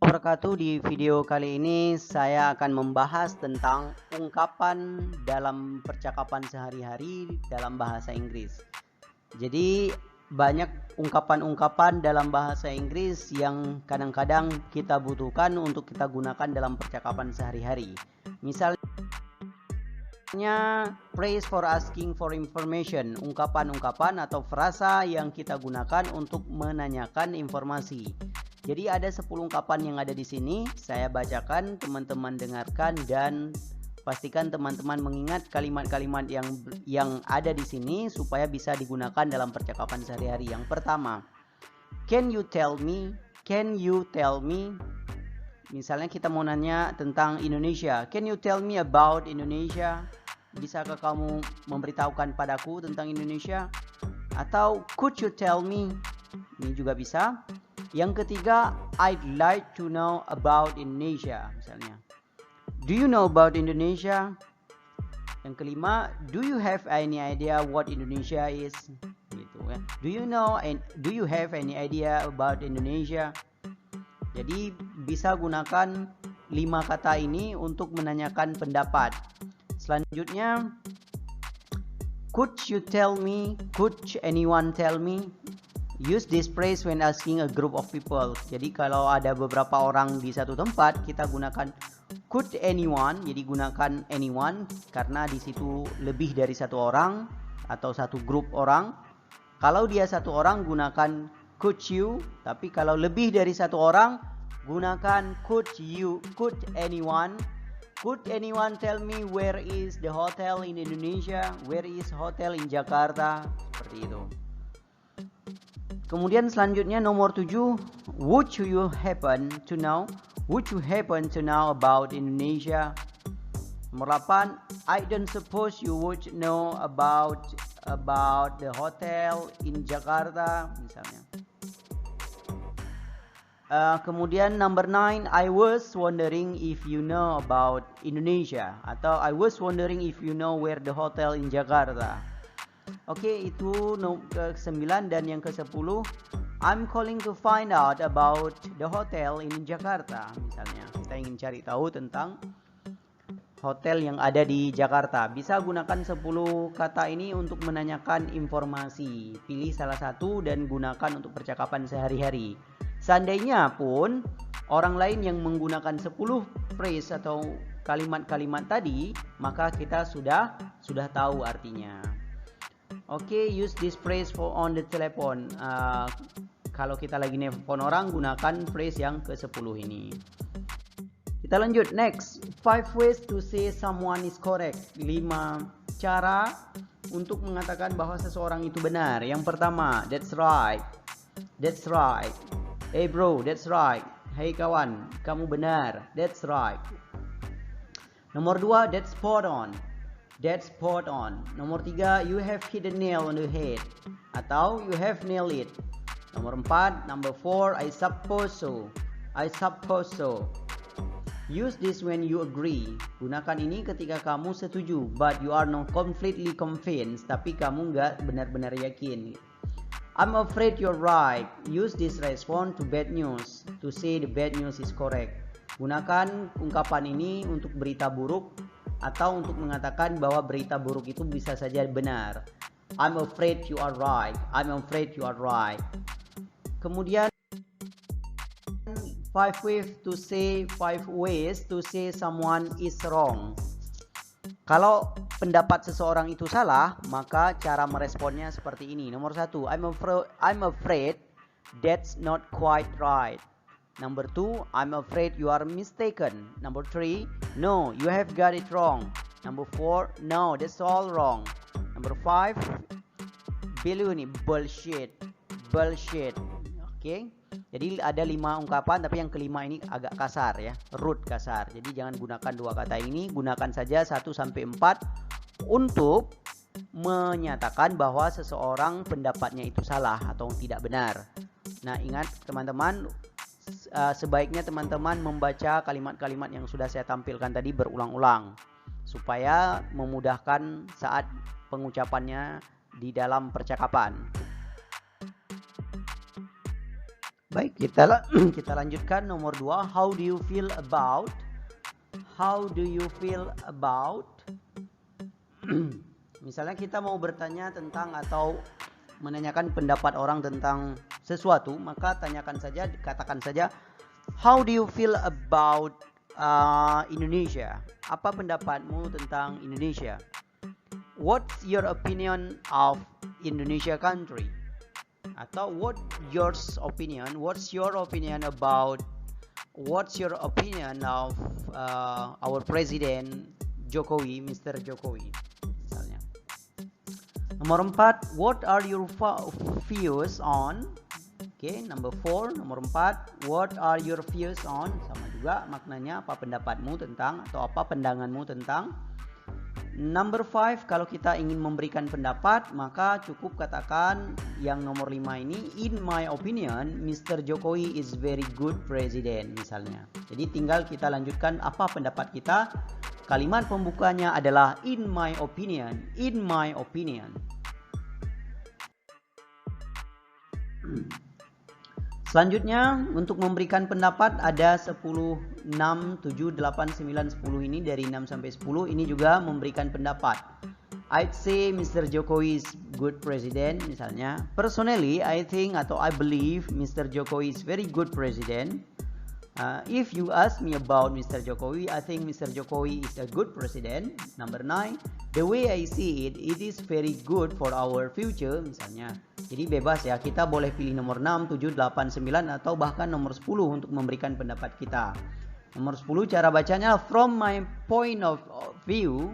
wabarakatuh. Di video kali ini saya akan membahas tentang ungkapan dalam percakapan sehari-hari dalam bahasa Inggris. Jadi banyak ungkapan-ungkapan dalam bahasa Inggris yang kadang-kadang kita butuhkan untuk kita gunakan dalam percakapan sehari-hari. Misalnya phrase for asking for information, ungkapan-ungkapan atau frasa yang kita gunakan untuk menanyakan informasi. Jadi ada 10 ungkapan yang ada di sini, saya bacakan, teman-teman dengarkan dan pastikan teman-teman mengingat kalimat-kalimat yang ada di sini supaya bisa digunakan dalam percakapan sehari-hari. Yang pertama, can you tell me? Can you tell me? Misalnya kita mau nanya tentang Indonesia. Can you tell me about Indonesia? Bisakah kamu memberitahukan padaku tentang Indonesia? Atau could you tell me? Ini juga bisa. Yang ketiga, I'd like to know about Indonesia. Misalnya, do you know about Indonesia? Yang kelima, do you have any idea what Indonesia is? Gitu ya. Do you have any idea about Indonesia? Jadi bisa gunakan 5 kata ini untuk menanyakan pendapat. Selanjutnya, could you tell me? Could anyone tell me? Use this phrase when asking a group of people. Jadi kalau ada beberapa orang di satu tempat, kita gunakan could anyone. Jadi gunakan anyone karena di situ lebih dari satu orang atau satu grup orang. Kalau dia satu orang, gunakan could you. Tapi kalau lebih dari satu orang, gunakan could you. Could anyone? Could anyone tell me where is the hotel in Indonesia? Where is hotel in Jakarta? Seperti itu. Kemudian selanjutnya nomor 7, would you happen to know? Would you happen to know about Indonesia? Nomor 8, I don't suppose you would know about the hotel in Jakarta, misalnya. Kemudian number 9, I was wondering if you know about Indonesia, atau I was wondering if you know where the hotel in Jakarta. Oke, itu ke-9 dan yang ke-10, I'm calling to find out about the hotel in Jakarta. Misalnya, kita ingin cari tahu tentang hotel yang ada di Jakarta. Bisa gunakan 10 kata ini untuk menanyakan informasi. Pilih salah satu dan gunakan untuk percakapan sehari-hari. Seandainya pun orang lain yang menggunakan 10 phrase atau kalimat-kalimat tadi, maka kita sudah tahu artinya. Oke, use this phrase for on the telephone. Kalau kita lagi nelfon orang, gunakan phrase yang ke-10 ini. Kita lanjut, next. 5 ways to say someone is correct. 5 cara untuk mengatakan bahwa seseorang itu benar. Yang pertama, that's right. That's right. Hey bro, that's right. Hey kawan, kamu benar. That's right. Nomor 2, that's spot on. That's spot on. Nomor 3, you have hit the nail on the head. Atau you have nailed it. Nomor 4, number 4, I suppose so. I suppose so. Use this when you agree. Gunakan ini ketika kamu setuju, but you are not completely convinced. Tapi kamu nggak benar-benar yakin. I'm afraid you're right. Use this response to bad news. To say the bad news is correct. Gunakan ungkapan ini untuk berita buruk atau untuk mengatakan bahwa berita buruk itu bisa saja benar. I'm afraid you are right. I'm afraid you are right. Kemudian 5 ways to say someone is wrong. Kalau pendapat seseorang itu salah, maka cara meresponnya seperti ini. Nomor 1, I'm afraid that's not quite right. Number 2, I'm afraid you are mistaken. Number 3, no, you have got it wrong. Number 4, no, that's all wrong. Number 5, baloney, bullshit. Bullshit. Oke. Jadi ada 5 ungkapan, tapi yang kelima ini agak kasar ya, rude, kasar. Jadi jangan gunakan 2 kata ini, gunakan saja 1 sampai 4 untuk menyatakan bahwa seseorang pendapatnya itu salah atau tidak benar. Nah, ingat teman-teman, sebaiknya teman-teman membaca kalimat-kalimat yang sudah saya tampilkan tadi berulang-ulang supaya memudahkan saat pengucapannya di dalam percakapan. Baik, kita lanjutkan nomor 2. How do you feel about? How do you feel about? Misalnya kita mau bertanya tentang atau menanyakan pendapat orang tentang sesuatu, maka katakan saja, how do you feel about Indonesia? Apa pendapatmu tentang Indonesia? What's your opinion of Indonesia country? Atau what's your opinion about our president Jokowi, Mr. Jokowi misalnya. Nomor 4, what are your views on? Oke, number 4, nomor 4, what are your views on? Sama juga maknanya, apa pendapatmu tentang atau apa pandanganmu tentang. Number 5, kalau kita ingin memberikan pendapat, maka cukup katakan yang nomor 5 ini, in my opinion, Mr. Jokowi is very good president misalnya. Jadi tinggal kita lanjutkan apa pendapat kita. Kalimat pembukanya adalah in my opinion, in my opinion. Selanjutnya untuk memberikan pendapat ada 10, 6, 7, 8, 9, 10 ini dari 6 sampai 10 ini juga memberikan pendapat. I'd say Mr. Jokowi is good president misalnya. Personally, I think atau I believe Mr. Jokowi is very good president. If you ask me about Mr. Jokowi, I think Mr. Jokowi is a good president. Number 9, the way I see it, it is very good for our future misalnya. Jadi bebas ya, kita boleh pilih nomor 6, 7, 8, 9 atau bahkan nomor 10 untuk memberikan pendapat kita. Nomor 10 cara bacanya from my point of view,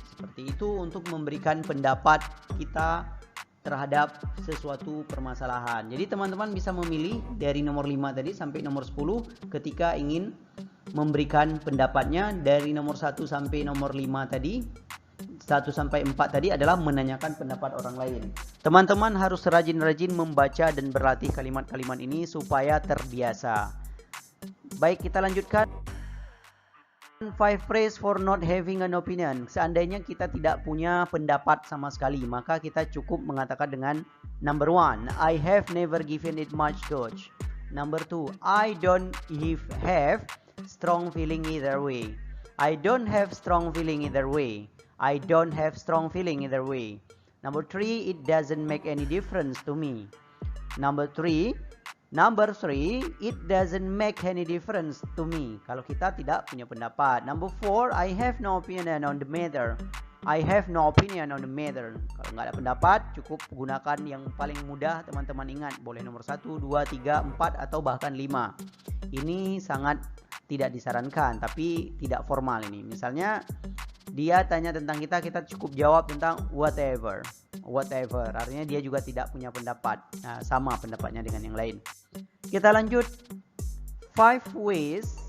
seperti itu untuk memberikan pendapat kita terhadap sesuatu permasalahan. Jadi teman-teman bisa memilih dari nomor 5 tadi sampai nomor 10 ketika ingin memberikan pendapatnya. Dari nomor 1 sampai nomor 5 tadi, 1 sampai 4 tadi adalah menanyakan pendapat orang lain. Teman-teman harus rajin-rajin membaca dan berlatih kalimat-kalimat ini supaya terbiasa. Baik, kita lanjutkan. 5 phrase for not having an opinion. Seandainya kita tidak punya pendapat sama sekali, maka kita cukup mengatakan dengan number 1, I have never given it much thought. Number 2, I don't have strong feeling either way. I don't have strong feeling either way. I don't have strong feeling either way. Number 3, it doesn't make any difference to me. Number 3, it doesn't make any difference to me. Kalau kita tidak punya pendapat. Number 4, I have no opinion on the matter. I have no opinion on the matter. Kalau nggak ada pendapat, cukup gunakan yang paling mudah teman-teman ingat. Boleh nomor 1, 2, 3, 4, atau bahkan 5. Ini sangat tidak disarankan, tapi tidak formal ini. Misalnya, dia tanya tentang kita cukup jawab tentang whatever. Whatever, artinya dia juga tidak punya pendapat. Nah, sama pendapatnya dengan yang lain. Kita lanjut. 5 ways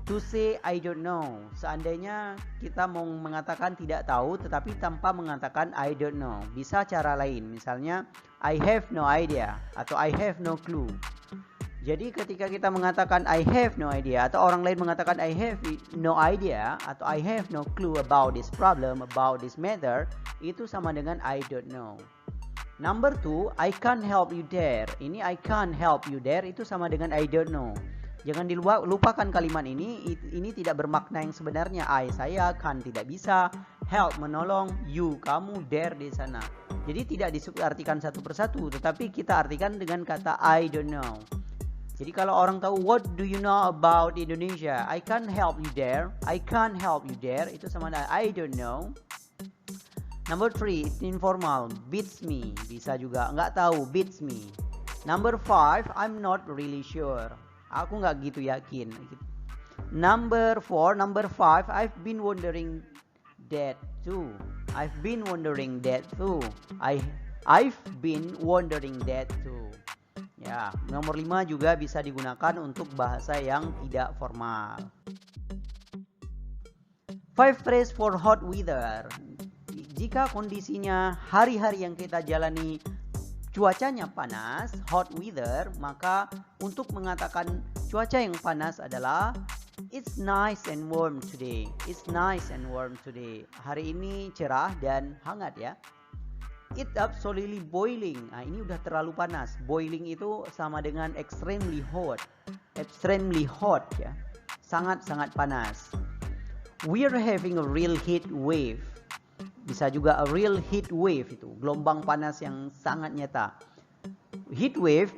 to say I don't know. Seandainya kita mau mengatakan tidak tahu tetapi tanpa mengatakan I don't know, bisa cara lain. Misalnya I have no idea atau I have no clue. Jadi ketika kita mengatakan I have no idea atau orang lain mengatakan I have no idea atau I have no clue about this problem, about this matter, itu sama dengan I don't know. Number 2, I can't help you there. Ini I can't help you there itu sama dengan I don't know. Jangan lupakan kalimat ini tidak bermakna yang sebenarnya. Saya kan tidak bisa, help menolong, you kamu, there di sana. Jadi tidak diartikan satu persatu, tetapi kita artikan dengan kata I don't know. Jadi kalau orang tahu what do you know about Indonesia, I can't help you there, I can't help you there, itu sama dengan I don't know. Number 3, it's informal, beats me, bisa juga nggak tahu, beats me. Number 5, I'm not really sure, aku nggak gitu yakin. Number 5, I've been wondering that too. I've been wondering that too. I've been wondering that too. Ya, nomor 5 juga bisa digunakan untuk bahasa yang tidak formal. 5 phrase for hot weather. Jika kondisinya hari-hari yang kita jalani cuacanya panas, hot weather, maka untuk mengatakan cuaca yang panas adalah it's nice and warm today. It's nice and warm today. Hari ini cerah dan hangat ya. It absolutely boiling. Nah, ini udah terlalu panas. Boiling itu sama dengan extremely hot. Extremely hot ya. Sangat-sangat panas. We are having a real heat wave. Bisa juga a real heat wave itu, gelombang panas yang sangat nyata. Heat wave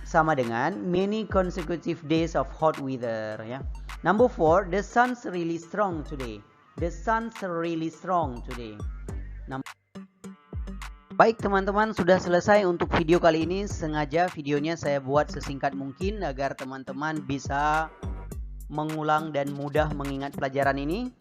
sama dengan many consecutive days of hot weather ya. Number 4, the sun's really strong today. The sun's really strong today. Baik teman-teman, sudah selesai untuk video kali ini. Sengaja videonya saya buat sesingkat mungkin agar teman-teman bisa mengulang dan mudah mengingat pelajaran ini.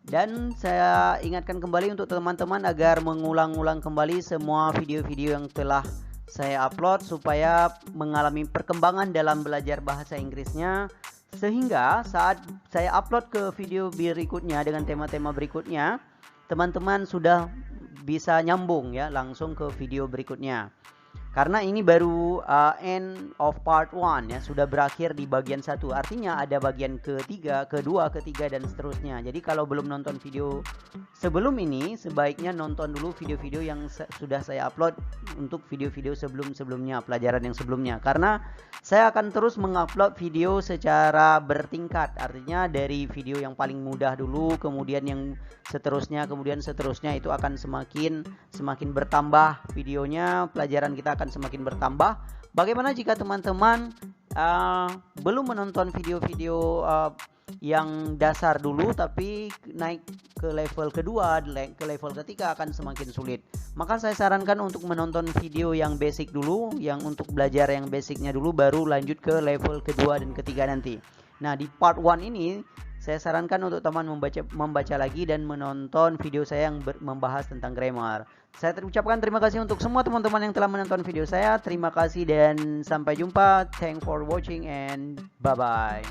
Dan saya ingatkan kembali untuk teman-teman agar mengulang-ulang kembali semua video-video yang telah saya upload supaya mengalami perkembangan dalam belajar bahasa Inggrisnya, sehingga saat saya upload ke video berikutnya dengan tema-tema berikutnya, teman-teman sudah bisa nyambung ya langsung ke video berikutnya. Karena ini baru end of part 1 ya, sudah berakhir di bagian 1. Artinya ada bagian ketiga, kedua, ketiga dan seterusnya. Jadi kalau belum nonton video sebelum ini, sebaiknya nonton dulu video-video yang sudah saya upload untuk video-video sebelum-sebelumnya, pelajaran yang sebelumnya. Karena saya akan terus mengupload video secara bertingkat. Artinya dari video yang paling mudah dulu, kemudian yang seterusnya, kemudian seterusnya, itu akan semakin bertambah videonya, pelajaran kita akan semakin bertambah. Bagaimana jika teman-teman belum menonton video-video yang dasar dulu, tapi naik ke level kedua, ke level ketiga akan semakin sulit. Maka saya sarankan untuk menonton video yang basic dulu, yang untuk belajar yang basicnya dulu, baru lanjut ke level kedua dan ketiga nanti. Nah, di part 1 ini saya sarankan untuk teman membaca lagi dan menonton video saya yang membahas tentang grammar. Saya ucapkan terima kasih untuk semua teman-teman yang telah menonton video saya. Terima kasih dan sampai jumpa. Thanks for watching and bye-bye.